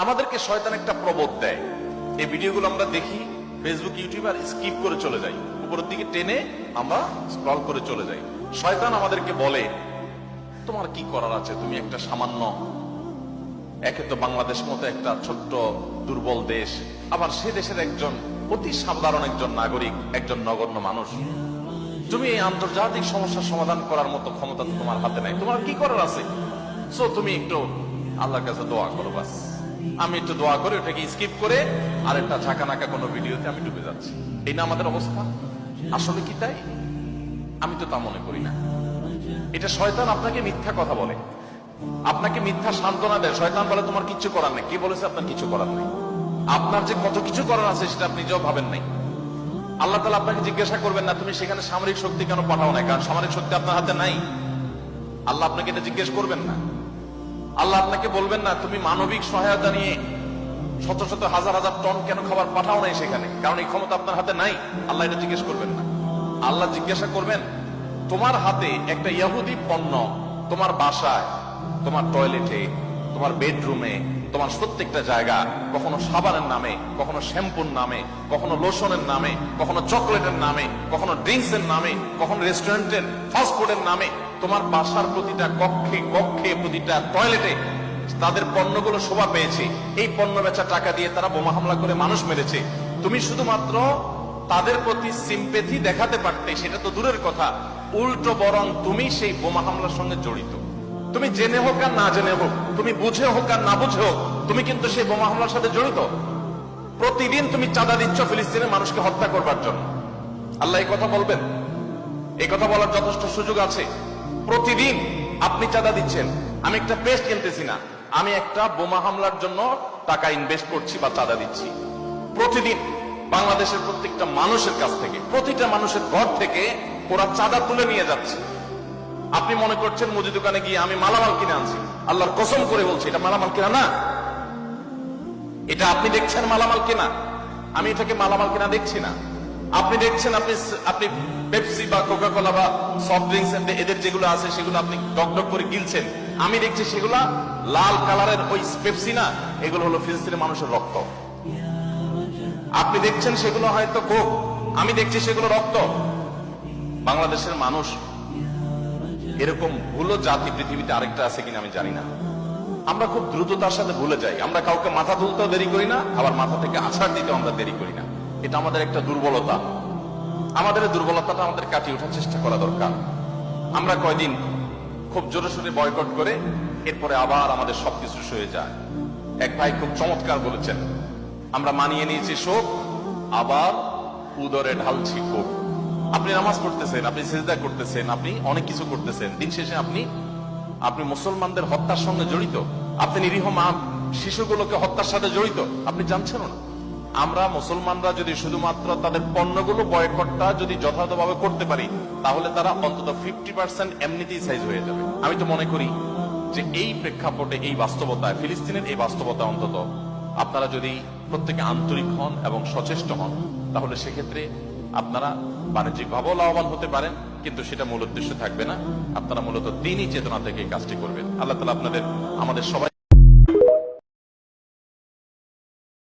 আমাদেরকে শয়তান একটা প্রবোধ দেয়। এই ভিডিওগুলো আমরা দেখি ফেসবুক, ইউটিউব, আর স্কিপ করে চলে যাই, উপরের দিকে টেনে আমরা স্ক্রল করে চলে যাই। শয়তান আমাদেরকে বলে, তোমার কি করার আছে? তুমি একটা সামান্য, একে তো বাংলাদেশ মতো একটা ছোট্ট দুর্বল দেশ, আবার সে দেশের একজন অতি সাধারণ একজন নাগরিক, একজন নগণ্য মানুষ। তুমি এই আন্তর্জাতিক সমস্যার সমাধান করার মতো ক্ষমতা তো তোমার হাতে নাই। তোমার কি করার আছে? সো তুমি একটু আল্লাহর কাছে দোয়া করো, বাস। আমি একটু দোয়া করে ওটাকে স্কিপ করে আর একটা ঝাঁকানাকা কোনো ভিডিওতে আমি ডুবে যাচ্ছি। এই না আমাদের অবস্থা? আসলে কি তাই? আমি তো তা মনে করি না। এটা শয়তান আপনাকে মিথ্যা কথা বলে, আপনাকে মিথ্যা সান্ত্বনা দেয়। শয়তান বলে তোমার কিচ্ছু করার নেই। কে বলেছে আপনার কিছু করার নেই? আপনার যে কত কিছু করার আছে সেটা আপনি নিজেও ভাবেন নাই। আল্লাহ তাআলা আপনাকে জিজ্ঞাসা করবেন না তুমি সেখানে সামরিক শক্তি কেন পাঠাও না, কারণ সামরিক শক্তি আপনার হাতে নাই। আল্লাহ আপনাকে এটা জিজ্ঞেস করবেন না। আল্লাহ আপনাকে বলবেন না তুমি মানবিক সহায়তা নিয়ে শত শত হাজার হাজার টন কেন খাবার পাঠাও নাই সেখানে, কারণ এই ক্ষমতা আপনার হাতে নাই। আল্লাহ এটা জিজ্ঞেস করবেন না। আল্লাহ জিজ্ঞাসা করবেন তোমার হাতে একটা ইহুদি পণ্য তোমার বাসায়, তোমার টয়লেটে, তোমার বেডরুমে, তোমার প্রত্যেকটা জায়গা, কখনো সাবানের নামে, কখনো শ্যাম্পুর নামে, কখনো লোশনের নামে, কখনো চকলেটের নামে, কখনো ড্রিঙ্কস এর নামে, কখনো রেস্টুরেন্টের ফাস্টফুডের নামে, তোমার বাসার প্রতিটা কক্ষে কক্ষে, প্রতিটা টয়লেটে তাদের পণ্যগুলো শোভা পেয়েছে। এই পণ্য বেচা টাকা দিয়ে তারা বোমা হামলা করে মানুষ মেরেছে। তুমি শুধুমাত্র তাদের প্রতি সিম্পেথি দেখাতে পারতে, সেটা তো দূরের কথা, উল্টো বরং তুমি সেই বোমা হামলার সঙ্গে জড়িত। তুমি জেনে হোক আর না জেনে হোক, তুমি বুঝে হোক আর না বুঝে হোক, তুমি কিন্তু সেই বোমা হামলার সাথে জড়িত। প্রতিদিন তুমি চাঁদা দিচ্ছ ফিলিস্তিনের মানুষকে হত্যা করবার জন্য। আল্লাহ এই কথা বলবেন? এই কথা বলার যথেষ্ট সুযোগ আছে। প্রতিদিন আপনি চাঁদা দিচ্ছেন। আমি একটা পেস্ট কিনতেছি না, আমি একটা বোমা হামলার জন্য টাকা ইনভেস্ট করছি বা চাঁদা দিচ্ছি। প্রতিদিন বাংলাদেশের প্রত্যেকটা মানুষের কাছ থেকে, প্রতিটা মানুষের ঘর থেকে ওরা চাঁদা তুলে নিয়ে যাচ্ছে। আপনি মনে করছেন মুদি দোকানে গিয়ে আমি মালামাল কিনে আনছি। আল্লাহর কসম করে বলছি এটা মালামাল কেনা না। এটা আপনি দেখছেন মালামাল কেনা, আমি এটাকে মালামাল কেনা দেখছি না। আপনি দেখছেন আপনি পেপসি বা কোকা কোলা বা সফট ড্রিঙ্কস এদের যেগুলো আছে সেগুলো আপনি ডক ডক করে গিলছেন। আমি দেখছি সেগুলা লাল কালারের ওই পেপসি না, এগুলো হলো ফিলিস্তিনের মানুষের রক্ত। আপনি দেখছেন সেগুলো হয়তো কোক, আমি দেখছি সেগুলো রক্ত। বাংলাদেশের মানুষ এরকম ভুলো জাতি পৃথিবীতে আরেকটা আছে কিনা আমি জানি না। আমরা খুব দ্রুততার সাথে ভুলে যাই। আমরা কাউকে মাথা তুলতেও দেরি করি না, আবার মাথা থেকে আছাড় দিতেও আমরা দেরি করি না। এটা আমাদের একটা দুর্বলতা। আমাদের এই দুর্বলতাটা আমাদের কাটিয়ে ওঠার চেষ্টা করা দরকার। আমরা কয়দিন খুব জোরে সোরে বয়কট করে এরপরে আবার আমাদের সবকিছু সয়ে যায়। এক ভাই খুব চমৎকার বলেছেন, আমরা মানিয়ে নিয়েছি শোক, আবার উদরে ঢালছি কোক। আপনি নামাজ পড়তেছেন, আপনি সিজদা করতেছেন, আপনি অনেক কিছু করতেছেন, দিন শেষে আপনি মুসলমানদের হত্যার সঙ্গে জড়িত। আপনি নিরীহ মা শিশুগুলোকে হত্যার সাথে জড়িত, আপনি জানছেন না। আমরা মুসলমানরা যদি শুধুমাত্র তাদের পণ্যগুলো বয়কটটা যদি যথাযথভাবে করতে পারি, তাহলে তারা অন্তত 50% এমনিতেই সাইজ হয়ে যাবে। আমি তো মনে করি যে এই প্রেক্ষাপটে, এই বাস্তবতায়, ফিলিস্তিনের এই বাস্তবতা অন্তত আপনারা যদি প্রত্যেকে আন্তরিক হন এবং সচেষ্ট হন, তাহলে সেক্ষেত্রে আপনারা বাণিজ্যিক ভাবেও লাভবান হতে পারেন, কিন্তু সেটা মূল উদ্দেশ্য থাকবে না। আপনারা মূলত দ্বীনি চেতনা থেকে এই কাজটি করবেন। আল্লাহ তাআলা আমাদের সবাই